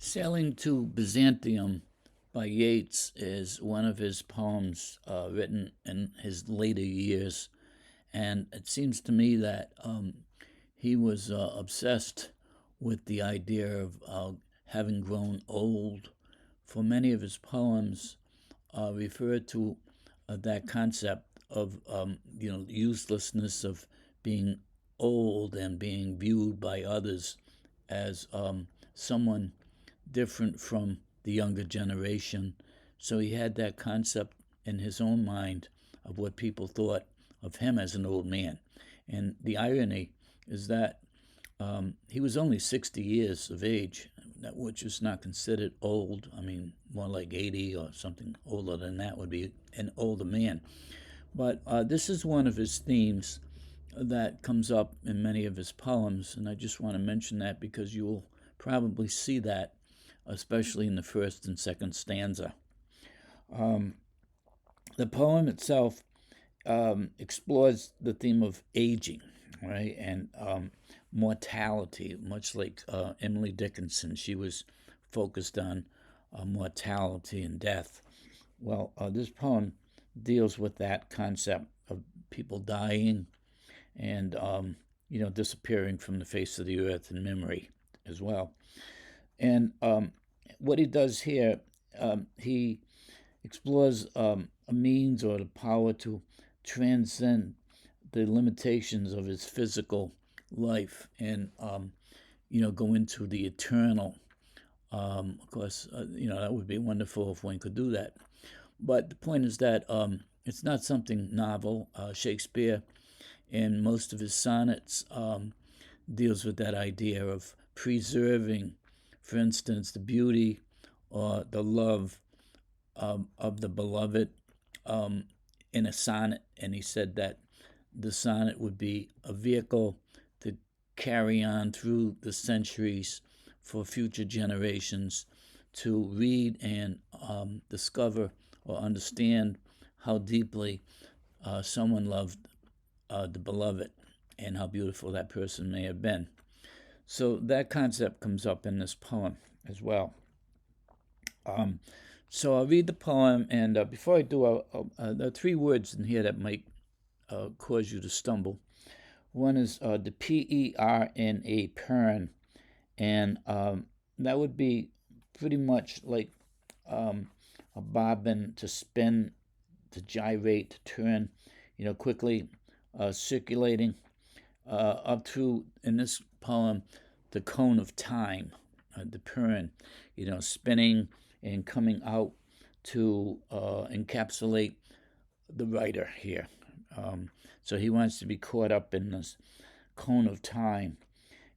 Sailing to Byzantium by Yeats is one of his poems written in his later years. And it seems to me that he was obsessed with the idea of having grown old. For many of his poems, refer to that concept of uselessness of being old and being viewed by others as someone different from the younger generation. So he had that concept in his own mind of what people thought of him as an old man. And the irony is that he was only 60 years of age, which is not considered old. I mean, more like 80 or something older than that would be an older man. But this is one of his themes that comes up in many of his poems, and I just want to mention that because you will probably see that, especially in the first and second stanza. The poem itself explores the theme of aging, right, and mortality, much like Emily Dickinson. She was focused on mortality and death. Well, this poem deals with that concept of people dying and disappearing from the face of the earth in memory as well. And what he does here, he explores a means or the power to transcend the limitations of his physical life and go into the eternal. Of course, that would be wonderful if one could do that. But the point is that it's not something novel. Shakespeare, in most of his sonnets, deals with that idea of preserving, for instance, the beauty or the love of the beloved in a sonnet. And he said that the sonnet would be a vehicle to carry on through the centuries for future generations to read and discover or understand how deeply someone loved the beloved and how beautiful that person may have been. So that concept comes up in this poem as well. So I'll read the poem, and before I do, there are three words in here that might cause you to stumble. One is the P-E-R-N-A, pern, and that would be pretty much like a bobbin, to spin, to gyrate, to turn, quickly, circulating up through, in this poem, the cone of time, the pern, spinning and coming out to encapsulate the writer here. So he wants to be caught up in this cone of time.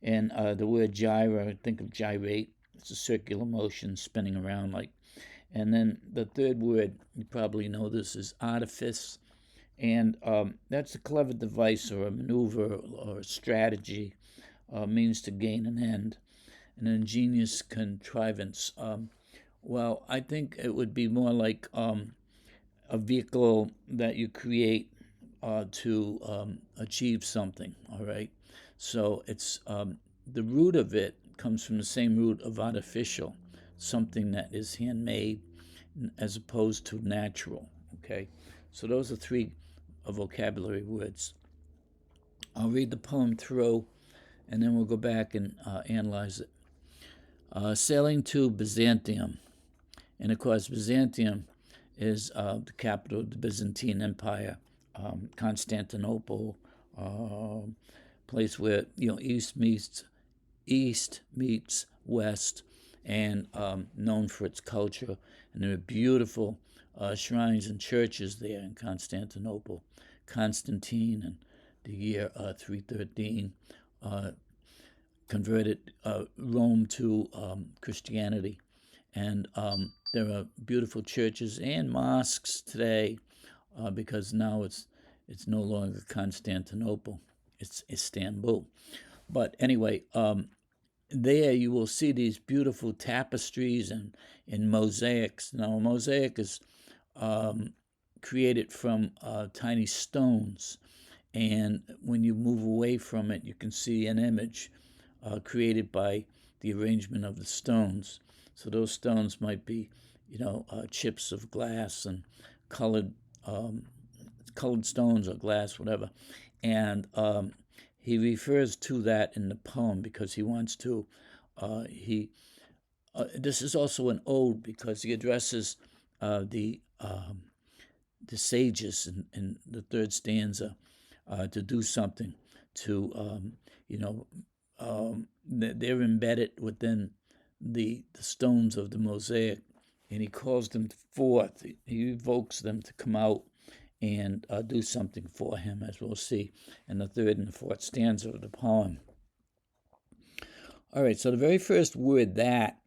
And the word gyra, think of gyrate, it's a circular motion spinning around like. And then the third word, you probably know this, is artifice. And that's a clever device or a maneuver or a strategy, means to gain an end, an ingenious contrivance. Well, I think it would be more like a vehicle that you create to achieve something, all right? So it's the root of it comes from the same root of artificial, something that is handmade as opposed to natural, okay? So those are three vocabulary words. I'll read the poem through, and then we'll go back and analyze it. Sailing to Byzantium. And of course, Byzantium is the capital of the Byzantine Empire, Constantinople, place where east meets west, and known for its culture. And there are beautiful shrines and churches there in Constantinople. Constantine, in the year 313, converted Rome to Christianity. And there are beautiful churches and mosques today because now it's no longer Constantinople, it's Istanbul. But anyway, there you will see these beautiful tapestries and mosaics. Now, a mosaic is created from tiny stones, and when you move away from it, you can see an image created by the arrangement of the stones. So those stones might be, chips of glass and colored colored stones or glass, whatever. And he refers to that in the poem because he wants to. This is also an ode because he addresses the sages in the third stanza to do something to they're embedded within the stones of the mosaic, and he calls them forth. He evokes them to come out and do something for him, as we'll see in the third and the fourth stanza of the poem. All right, so the very first word, that,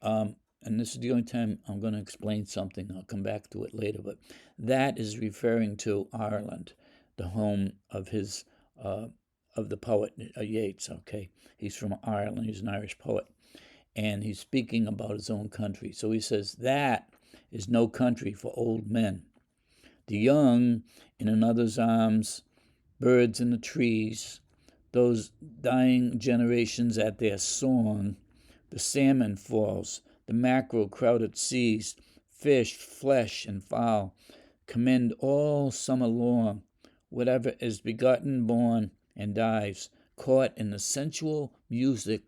and this is the only time I'm going to explain something. I'll come back to it later, but that is referring to Ireland, the home of his of the poet Yeats. Okay, he's from Ireland. He's an Irish poet, and he's speaking about his own country. So he says, that is no country for old men. The young in another's arms, birds in the trees, those dying generations at their song, the salmon falls, the mackerel crowded seas, fish, flesh, and fowl, commend all summer long, whatever is begotten, born, and dies, caught in the sensual music,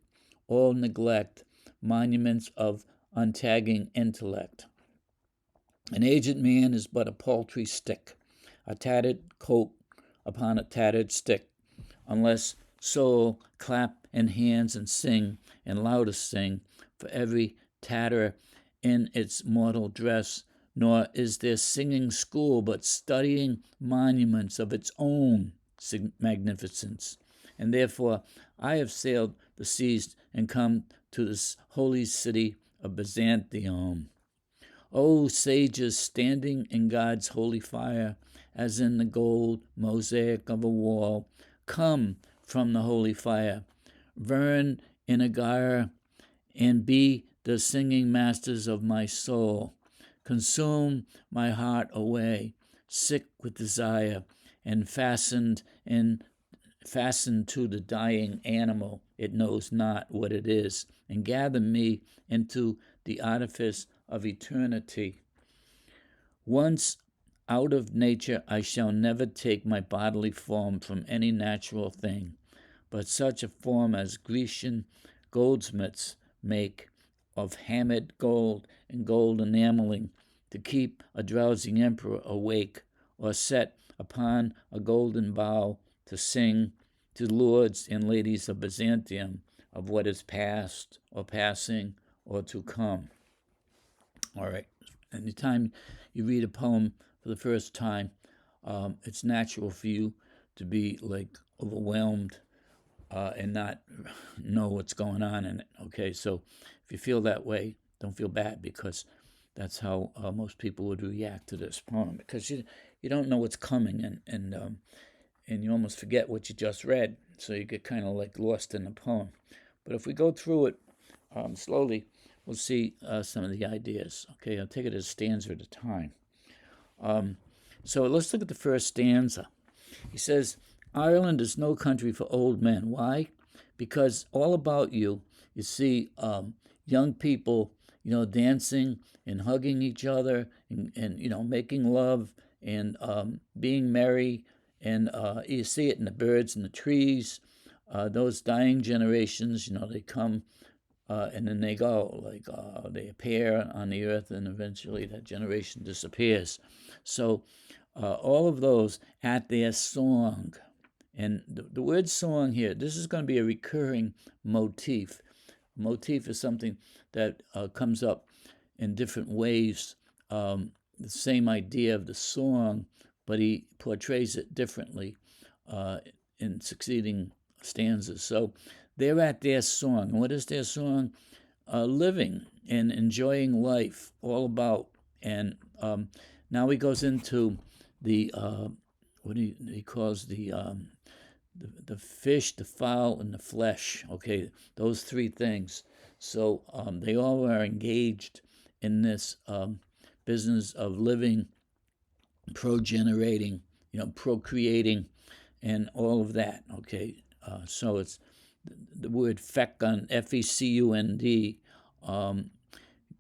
all neglect, monuments of untagging intellect. An aged man is but a paltry stick, a tattered coat upon a tattered stick, unless soul clap in hands and sing, and loudest sing, for every tatter in its mortal dress, nor is there singing school, but studying monuments of its own magnificence. And therefore I have sailed the seas and come to this holy city of Byzantium. O sages standing in God's holy fire, as in the gold mosaic of a wall, come from the holy fire, burn in a gyre, and be the singing masters of my soul. Consume my heart away, sick with desire, and fastened to the dying animal, it knows not what it is, and gather me into the artifice of eternity. Once out of nature, I shall never take my bodily form from any natural thing, but such a form as Grecian goldsmiths make of hammered gold and gold enameling, to keep a drowsy emperor awake, or set upon a golden bough to sing to lords and ladies of Byzantium of what is past or passing or to come. All right, anytime you read a poem for the first time, it's natural for you to be like overwhelmed and not know what's going on in it. Okay, so if you feel that way, don't feel bad, because that's how most people would react to this poem, because you don't know what's coming, and you almost forget what you just read, so you get kind of like lost in the poem. But if we go through it slowly, we'll see some of the ideas. Okay, I'll take it as stanza at a time. So let's look at the first stanza. He says, Ireland is no country for old men. Why? Because all about you see young people, dancing and hugging each other, and making love and being merry, and you see it in the birds and the trees. Those dying generations, they come and then they go, like they appear on the earth, and eventually that generation disappears. So all of those at their song. And the word song here, this is going to be a recurring motif. Motif is something that comes up in different ways, the same idea of the song, but he portrays it differently in succeeding stanzas. So they're at their song. What is their song? Living and enjoying life, all about. And now he goes into the what he calls the fish, the fowl, and the flesh. Okay, those three things. So they all are engaged in this business of living, progenerating, procreating, and all of that. Okay, so it's the word fecund, F-E-C-U-N-D,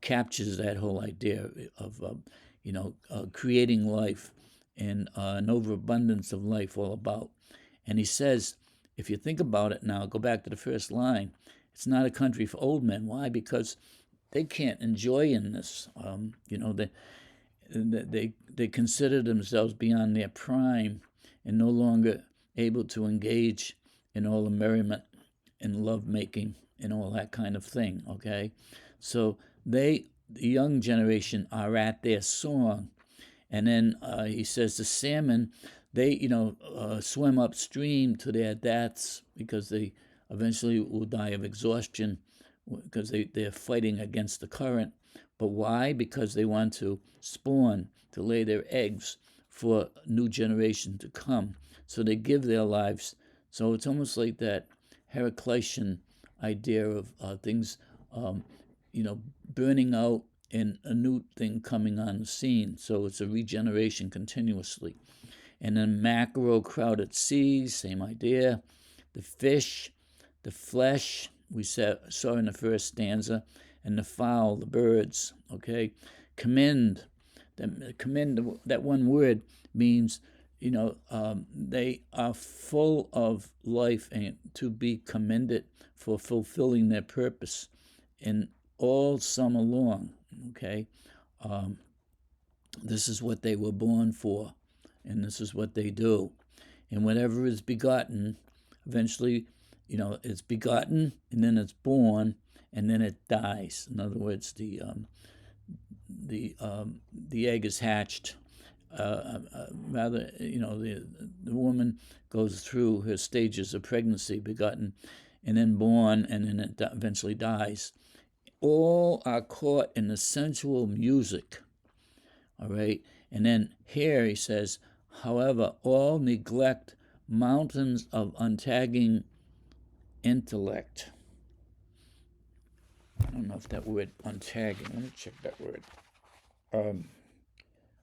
captures that whole idea of, creating life and an overabundance of life all about. And he says, if you think about it now, go back to the first line, it's not a country for old men. Why? Because they can't enjoy in this. They consider themselves beyond their prime and no longer able to engage in all the merriment and love making and all that kind of thing. Okay, so the young generation, are at their song. And then he says the salmon, they swim upstream to their deaths because they eventually will die of exhaustion because they're fighting against the current. But why? Because they want to spawn, to lay their eggs for a new generation to come. So they give their lives. So it's almost like that Heraclitean idea of things, burning out and a new thing coming on the scene. So it's a regeneration continuously. And then mackerel, crowded seas, same idea. The fish, the flesh, we saw in the first stanza, and the fowl, the birds. Okay, commend. That one word means, they are full of life and to be commended for fulfilling their purpose in all summer long. Okay, this is what they were born for, and this is what they do. And whatever is begotten, eventually, it's begotten, and then it's born, and then it dies. In other words, the egg is hatched. The woman goes through her stages of pregnancy, begotten, and then born, and then it eventually dies. All are caught in the sensual music. All right, and then here he says, however, all neglect mountains of untagging intellect. I don't know if that word untagging, let me check that word.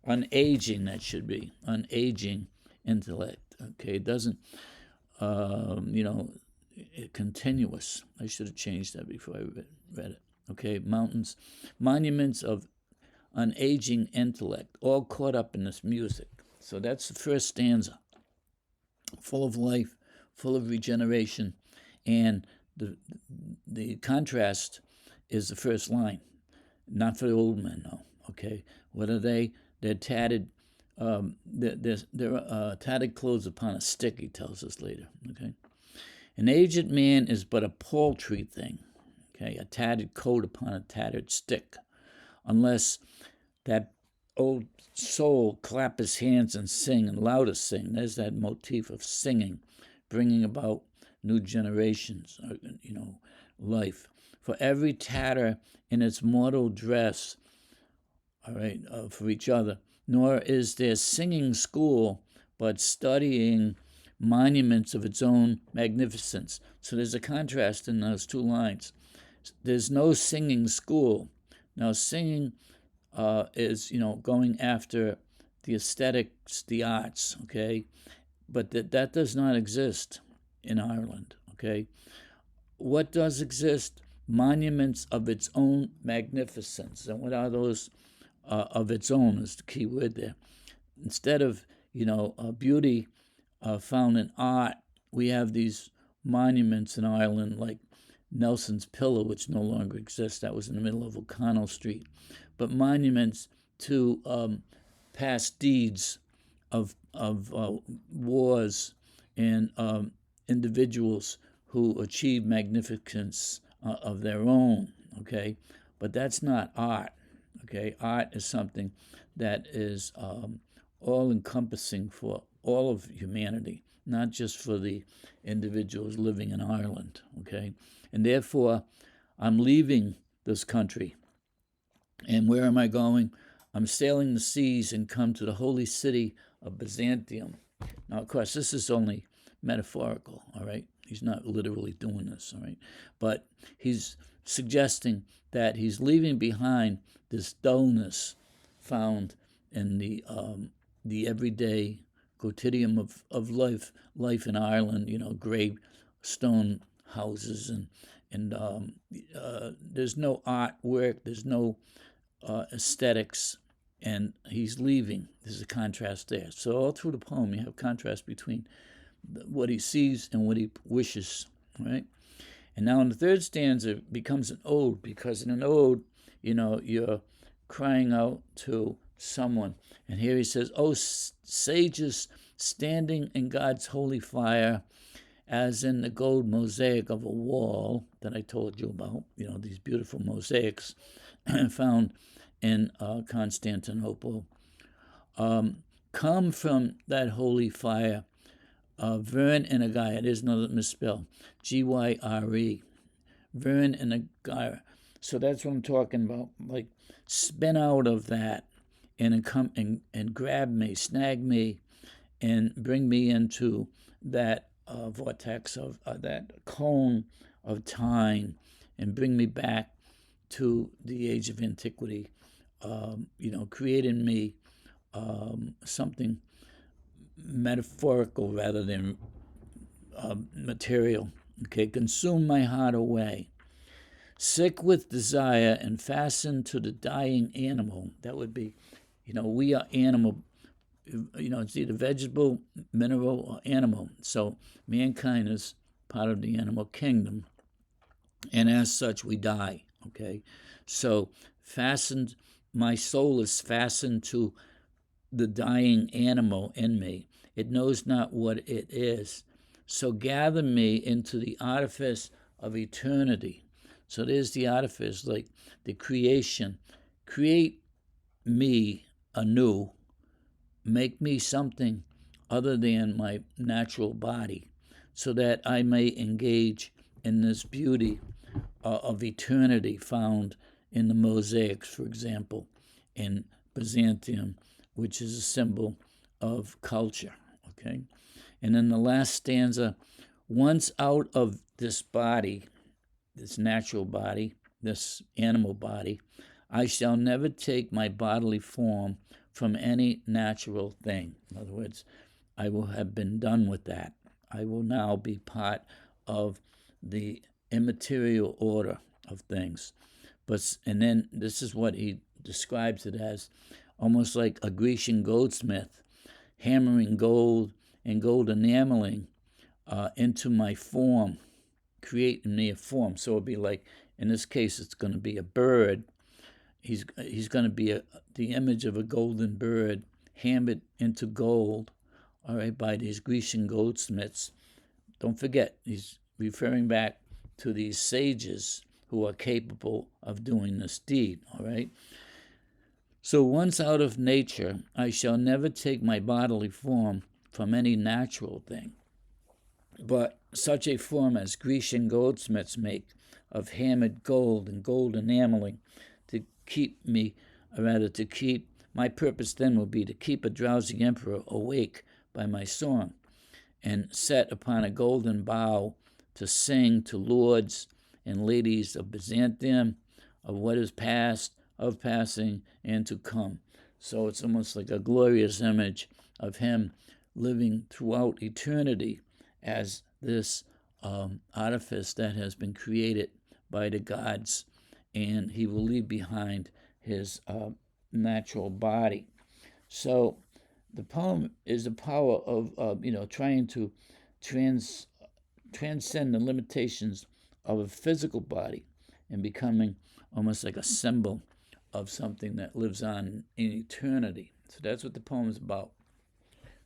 Unaging, that should be. Unaging intellect. Okay, it doesn't, continuous. I should have changed that before I read it. Okay, monuments of unaging intellect, all caught up in this music. So that's the first stanza. Full of life, full of regeneration, and the contrast is the first line. Not for the old men, no. Okay, what are they? They're tattered. They're tattered clothes upon a stick. He tells us later. Okay, an aged man is but a paltry thing. Okay, a tattered coat upon a tattered stick, unless that old soul clap his hands and sing, and louder sing. There's that motif of singing, bringing about new generations, life. For every tatter in its mortal dress, all right, for each other, nor is there singing school, but studying monuments of its own magnificence. So there's a contrast in those two lines. There's no singing school. Now, singing is, going after the aesthetics, the arts, okay? But that does not exist in Ireland, okay? What does exist? Monuments of its own magnificence. And what are those? Of its own is the key word there. Instead of, beauty found in art, we have these monuments in Ireland like Nelson's Pillar, which no longer exists. That was in the middle of O'Connell Street. But monuments to past deeds of wars and individuals who achieved magnificence of their own, okay? But that's not art, okay? Art is something that is all-encompassing for all of humanity, not just for the individuals living in Ireland, okay? And therefore, I'm leaving this country. And where am I going? I'm sailing the seas and come to the holy city of Byzantium. Now, of course, this is only metaphorical, all right? He's not literally doing this, all right? But he's suggesting that he's leaving behind this dullness found in the everyday quotidian of life in Ireland, gray stone houses, and there's no artwork, there's no aesthetics, and he's leaving. There's a contrast there. So all through the poem, you have contrast between what he sees and what he wishes, right? And now in the third stanza, it becomes an ode, because in an ode, you're crying out to someone. And here he says, "Oh, sages standing in God's holy fire, as in the gold mosaic of a wall that I told you about, these beautiful mosaics found in Constantinople. Come from that holy fire, Vern and Agaya." There's another misspell, Gyre, Vern and Agaya. So that's what I'm talking about. Like, spin out of that and come and grab me, snag me, and bring me into that vortex of that cone of time, and bring me back to the age of antiquity. Create in me something metaphorical rather than material. Okay, consume my heart away. Sick with desire and fastened to the dying animal. That would be, we are animal. It's either vegetable, mineral, or animal. So mankind is part of the animal kingdom, and as such we die. Okay, so my soul is fastened to the dying animal in me. It knows not what it is. So gather me into the artifice of eternity. So there's the artifice, like the creation. Create me anew. Make me something other than my natural body, so that I may engage in this beauty of eternity found in the mosaics, for example, in Byzantium, which is a symbol of culture. Okay, and then the last stanza: once out of this body, this natural body, this animal body, I shall never take my bodily form from any natural thing. In other words, I will have been done with that. I will now be part of the immaterial order of things. And then this is what he describes it as, almost like a Grecian goldsmith hammering gold and gold enameling into my form, creating me a form. So it'd be like, in this case, it's going to be a bird. He's going to be the image of a golden bird hammered into gold, all right, by these Grecian goldsmiths. Don't forget, he's referring back to these sages who are capable of doing this deed, all right? So once out of nature, I shall never take my bodily form from any natural thing, but such a form as Grecian goldsmiths make of hammered gold and gold enameling, to keep my purpose then will be to keep a drowsy emperor awake by my song, and set upon a golden bough to sing to lords and ladies of Byzantium of what is past, of passing, and to come. So it's almost like a glorious image of him living throughout eternity as this artifice that has been created by the gods, and he will leave behind his natural body. So the poem is the power of trying to transcend the limitations of a physical body and becoming almost like a symbol of something that lives on in eternity. So that's what the poem is about.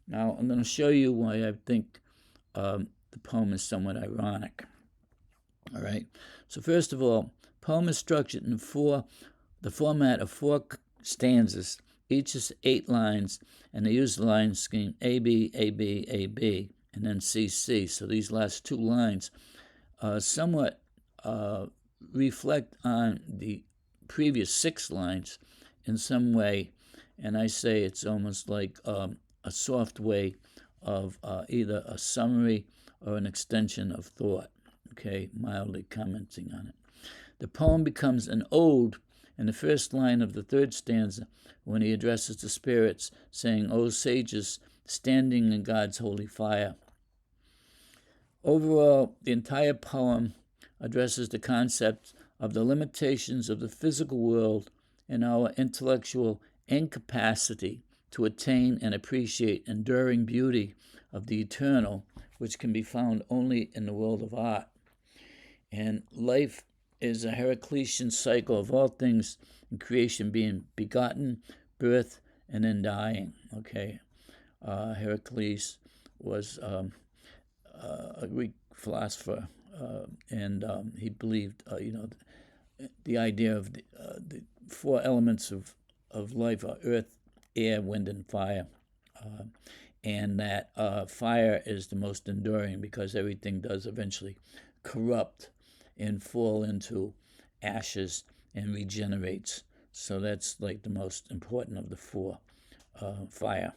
Now I'm going to show you why I think the poem is somewhat ironic. All right. So first of all, poem is structured in the format of 4 stanzas. Each is 8 lines, and they use the line scheme A, B, A, B, A, B, and then C, C. So these last 2 lines somewhat reflect on the previous 6 lines in some way, and I say it's almost like a soft way of either a summary or an extension of thought, okay, mildly commenting on it. The poem becomes an ode in the first line of the 3rd stanza, when he addresses the spirits, saying, "O sages, standing in God's holy fire." Overall, the entire poem addresses the concept of the limitations of the physical world and our intellectual incapacity to attain and appreciate enduring beauty of the eternal, which can be found only in the world of art. And life is a Heraclitean cycle of all things in creation being begotten, birth, and then dying. Okay, Heracles was a Greek philosopher, and he believed, the idea of the four elements of life are earth, air, wind, and fire. And that fire is the most enduring because everything does eventually corrupt and fall into ashes and regenerates. So that's like the most important of the four, fire.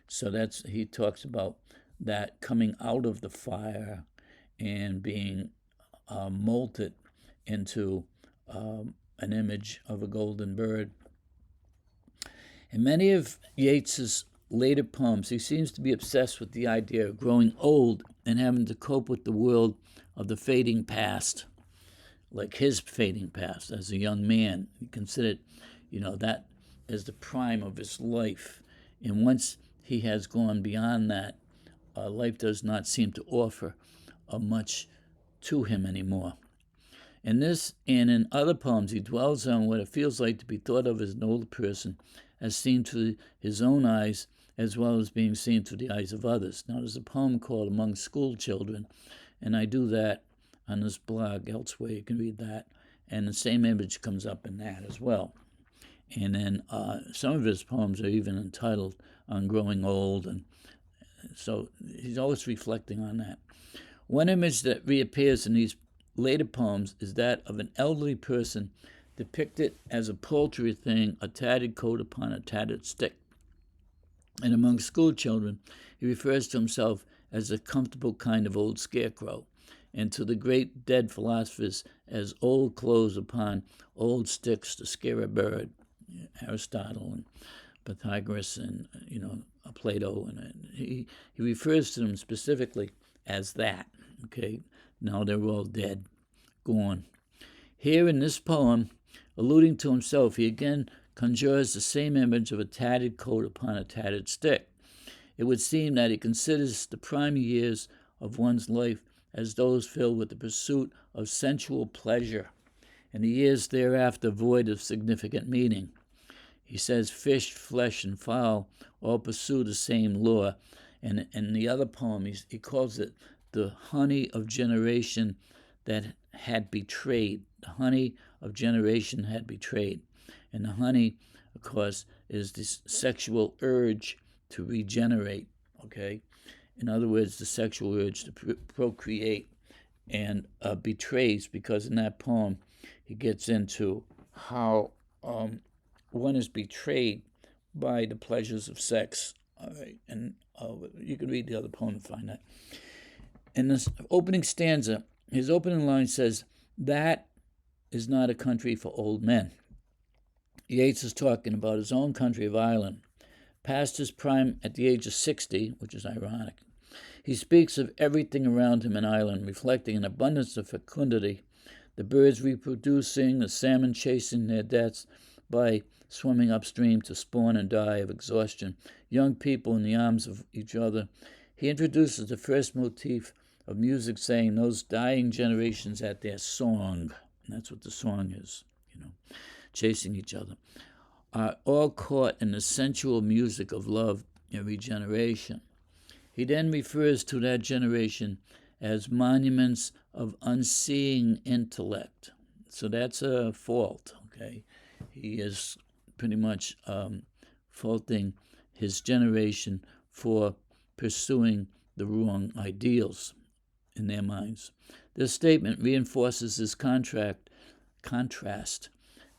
So he talks about that coming out of the fire and being molded into an image of a golden bird. In many of Yeats's later poems, he seems to be obsessed with the idea of growing old and having to cope with the world of the fading past, like his fading past as a young man. He considered, that as the prime of his life. And once he has gone beyond that, life does not seem to offer much to him anymore. In this and in other poems, he dwells on what it feels like to be thought of as an older person, as seen through his own eyes, as well as being seen through the eyes of others. Now, there's a poem called Among School Children, and I do that on this blog elsewhere. You can read that, and the same image comes up in that as well. And then some of his poems are even entitled On Growing Old, and so he's always reflecting on that. One image that reappears in these later poems is that of an elderly person depicted as a paltry thing, a tattered coat upon a tattered stick. And among school children, he refers to himself as a comfortable kind of old scarecrow, and to the great dead philosophers as old clothes upon old sticks to scare a bird. Aristotle and Pythagoras and Plato, and he refers to them specifically as that. Okay, now they're all dead, gone. Here in this poem, alluding to himself, he again conjures the same image of a tattered coat upon a tattered stick. It would seem that he considers the prime years of one's life as those filled with the pursuit of sensual pleasure, and the years thereafter void of significant meaning. He says fish, flesh, and fowl all pursue the same lure. And in the other poem, he calls it the honey of generation that had betrayed. The honey of generation had betrayed. And the honey, of course, is this sexual urge to regenerate, okay? In other words, the sexual urge to procreate, and betrays, because in that poem, he gets into how one is betrayed by the pleasures of sex. All right, and you can read the other poem to find that. In this opening stanza, his opening line says, "That is not a country for old men." Yeats is talking about his own country of Ireland, past his prime at the age of 60, which is ironic. He speaks of everything around him in Ireland, reflecting an abundance of fecundity, the birds reproducing, the salmon chasing their deaths by swimming upstream to spawn and die of exhaustion, young people in the arms of each other. He introduces the first motif of music, saying those dying generations at their song, and that's what the song is, chasing each other, are all caught in the sensual music of love and regeneration. He then refers to that generation as monuments of unseeing intellect. So that's a fault, okay? He is pretty much faulting his generation for pursuing the wrong ideals in their minds. This statement reinforces this contrast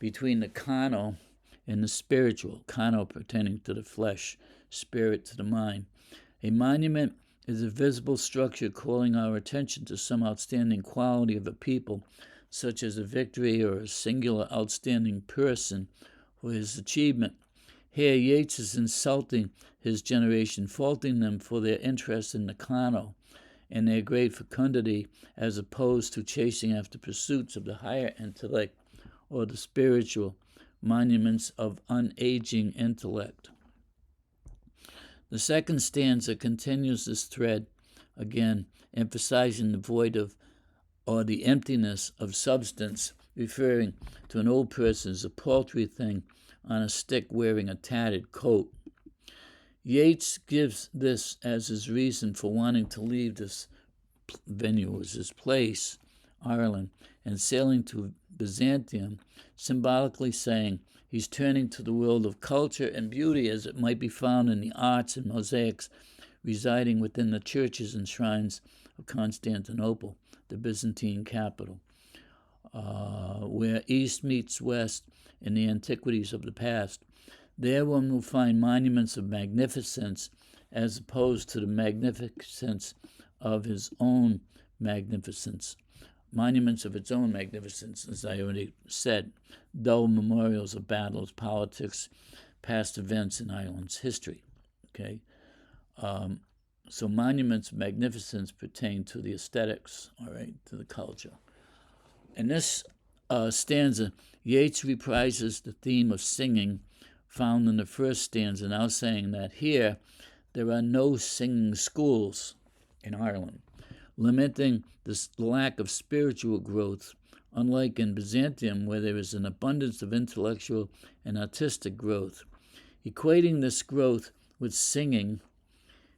between the carnal and the spiritual, carnal pertaining to the flesh, spirit to the mind. A monument is a visible structure calling our attention to some outstanding quality of a people, such as a victory or a singular outstanding person for his achievement. Here, Yeats is insulting his generation, faulting them for their interest in the carnal and their great fecundity, as opposed to chasing after pursuits of the higher intellect or the spiritual monuments of unaging intellect. The second stanza continues this thread, again emphasizing the void of or the emptiness of substance, referring to an old person as a paltry thing on a stick wearing a tattered coat. Yeats gives this as his reason for wanting to leave this venue, this place, Ireland, and sailing to Byzantium, symbolically saying he's turning to the world of culture and beauty as it might be found in the arts and mosaics residing within the churches and shrines of Constantinople, the Byzantine capital, where East meets West in the antiquities of the past. There one will find monuments of magnificence as opposed to the magnificence of his own magnificence. Monuments of its own magnificence, as I already said, dull memorials of battles, politics, past events in Ireland's history. Okay, so monuments of magnificence pertain to the aesthetics, all right, to the culture. In this stanza, Yeats reprises the theme of singing found in the first stanza, now saying that here there are no singing schools in Ireland, lamenting the lack of spiritual growth, unlike in Byzantium, where there is an abundance of intellectual and artistic growth. Equating this growth with singing,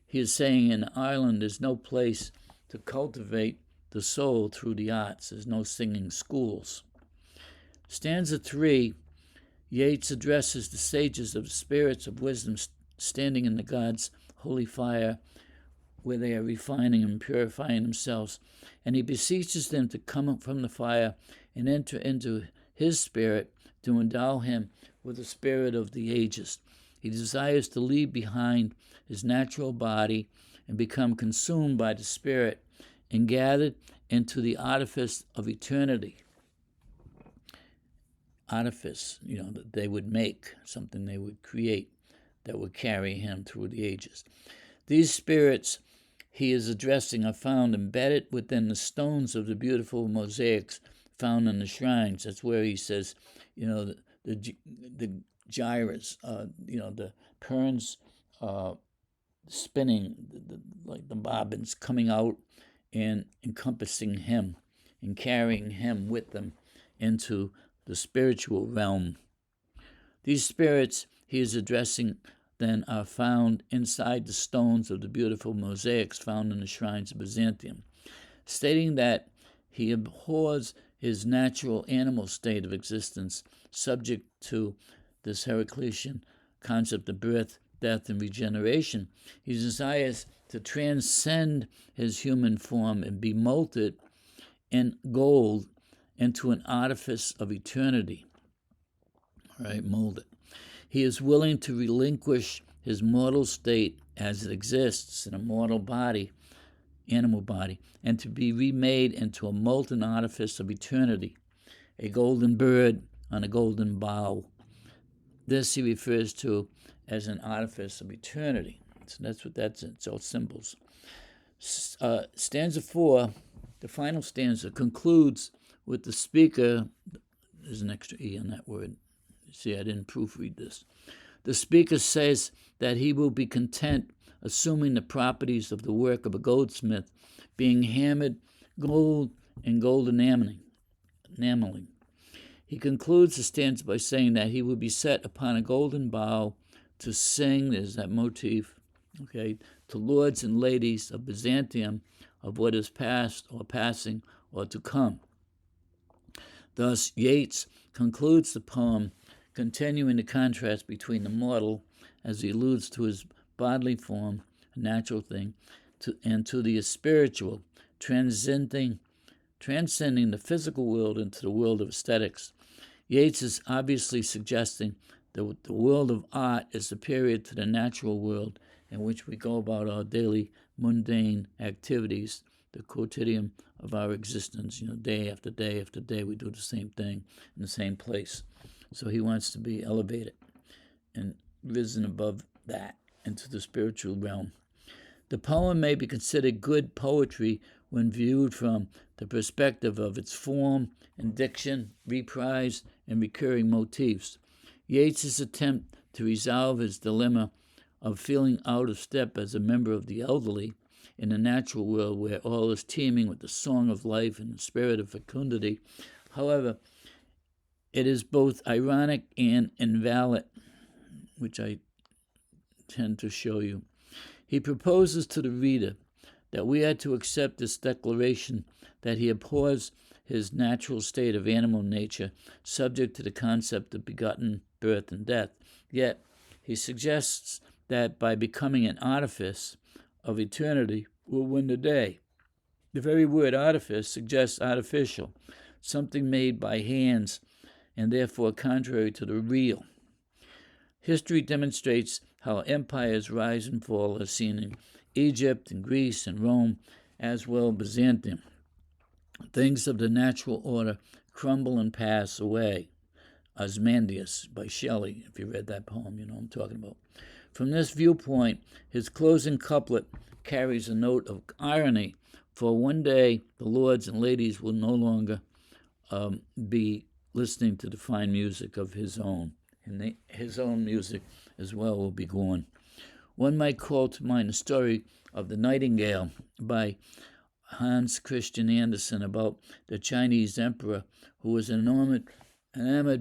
he is saying in Ireland there's no place to cultivate the soul through the arts. There's no singing schools. Stanza 3, Yeats addresses the sages of the spirits of wisdom standing in the gods' holy fire, where they are refining and purifying themselves, and he beseeches them to come up from the fire and enter into his spirit to endow him with the spirit of the ages. He desires to leave behind his natural body and become consumed by the spirit and gathered into the artifice of eternity. Artifice, that they would make, something they would create that would carry him through the ages. These spirits he is addressing are found embedded within the stones of the beautiful mosaics found in the shrines. That's where he says, the gyres, the currents spinning, like the bobbins coming out and encompassing him and carrying him with them into the spiritual realm. These spirits he is addressing then are found inside the stones of the beautiful mosaics found in the shrines of Byzantium, stating that he abhors his natural animal state of existence, subject to this Heraclitean concept of birth, death, and regeneration. He desires to transcend his human form and be molded in gold into an artifice of eternity. All right, molded. He is willing to relinquish his mortal state as it exists in a mortal body, animal body, and to be remade into a molten artifice of eternity, a golden bird on a golden bough. This he refers to as an artifice of eternity. So that's what that's in. It's all symbols. Stanza 4, the final stanza, concludes with the speaker. There's an extra E on that word. See, I didn't proofread this. The speaker says that he will be content assuming the properties of the work of a goldsmith, being hammered gold and gold enameling. He concludes the stanza by saying that he will be set upon a golden bough to sing, there's that motif, okay, to lords and ladies of Byzantium of what is past or passing or to come. Thus, Yeats concludes the poem continuing the contrast between the mortal, as he alludes to his bodily form, a natural thing, and to the spiritual, transcending the physical world into the world of aesthetics. Yeats is obviously suggesting that the world of art is superior to the natural world in which we go about our daily mundane activities, the quotidian of our existence. Day after day after day, we do the same thing in the same place. So he wants to be elevated and risen above that into the spiritual realm. The poem may be considered good poetry when viewed from the perspective of its form and diction, reprise, and recurring motifs. Yeats's attempt to resolve his dilemma of feeling out of step as a member of the elderly in a natural world where all is teeming with the song of life and the spirit of fecundity. However, it is both ironic and invalid, which I tend to show you. He proposes to the reader that we are to accept this declaration that he abhors his natural state of animal nature, subject to the concept of begotten birth and death. Yet, he suggests that by becoming an artifice of eternity will win the day. The very word artifice suggests artificial, something made by hands and therefore contrary to the real. History demonstrates how empires rise and fall, as seen in Egypt and Greece and Rome, as well Byzantium. Things of the natural order crumble and pass away. Ozymandias by Shelley, if you read that poem, you know what I'm talking about. From this viewpoint, his closing couplet carries a note of irony, for one day the lords and ladies will no longer be listening to the fine music of his own, and his own music as well will be gone. One might call to mind the story of the Nightingale by Hans Christian Andersen about the Chinese emperor who was enamored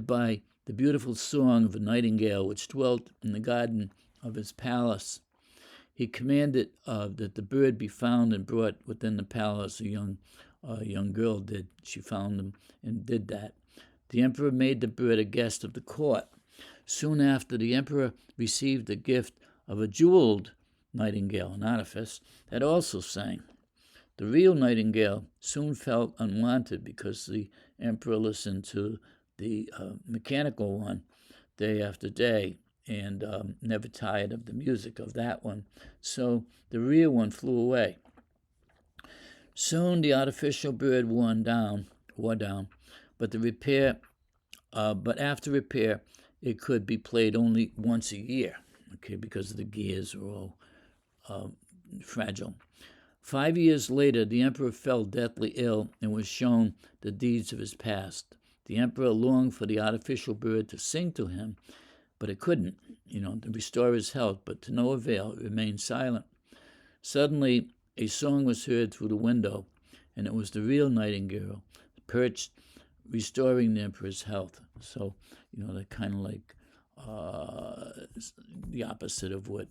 by the beautiful song of a nightingale which dwelt in the garden of his palace. He commanded that the bird be found and brought within the palace. A young girl did. She found him and did that. The emperor made the bird a guest of the court. Soon after, the emperor received the gift of a jeweled nightingale, an artifice, that also sang. The real nightingale soon felt unwanted because the emperor listened to the mechanical one day after day and never tired of the music of that one. So the real one flew away. Soon the artificial bird wore down, but after repair, it could be played only once a year, because the gears are all fragile. 5 years later, the emperor fell deathly ill and was shown the deeds of his past. The emperor longed for the artificial bird to sing to him, but it couldn't, to restore his health, but to no avail. It remained silent. Suddenly, a song was heard through the window, and it was the real nightingale, perched, restoring the emperor's health. So, they're kind of like the opposite of what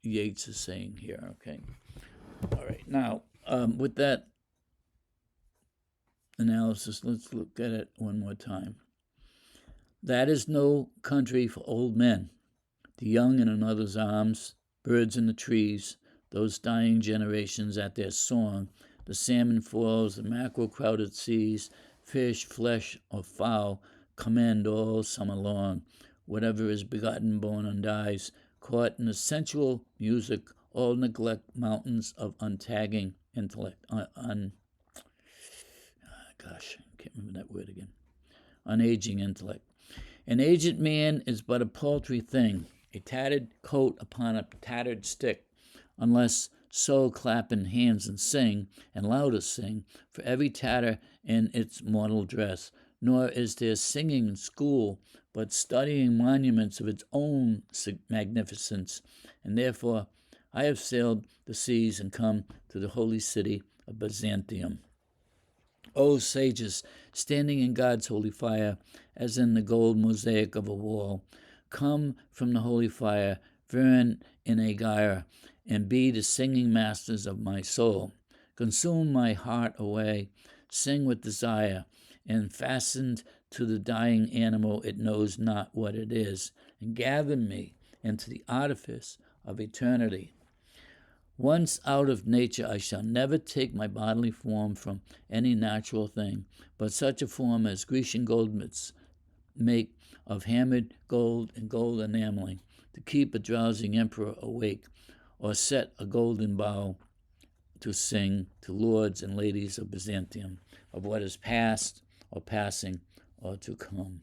Yeats is saying here, okay? All right, now, with that analysis, let's look at it one more time. That is no country for old men, the young in another's arms, birds in the trees, those dying generations at their song, the salmon falls, the mackerel crowded seas, fish, flesh, or fowl, commend all summer long. Whatever is begotten, born, and dies, caught in the sensual music, all neglect mountains of untagging intellect. Can't remember that word again. Unaging intellect. An aged man is but a paltry thing, a tattered coat upon a tattered stick, unless so clap in hands and sing, and louder sing, for every tatter in its mortal dress. Nor is there singing in school, but studying monuments of its own magnificence. And therefore I have sailed the seas and come to the holy city of Byzantium. O sages, standing in God's holy fire, as in the gold mosaic of a wall, come from the holy fire, burn in a gyre, and be the singing masters of my soul. Consume my heart away, sing with desire, and fastened to the dying animal it knows not what it is, and gather me into the artifice of eternity. Once out of nature, I shall never take my bodily form from any natural thing, but such a form as Grecian goldsmiths make of hammered gold and gold enameling, to keep a drowsing emperor awake, or set a golden bow to sing to lords and ladies of Byzantium of what is past or passing or to come.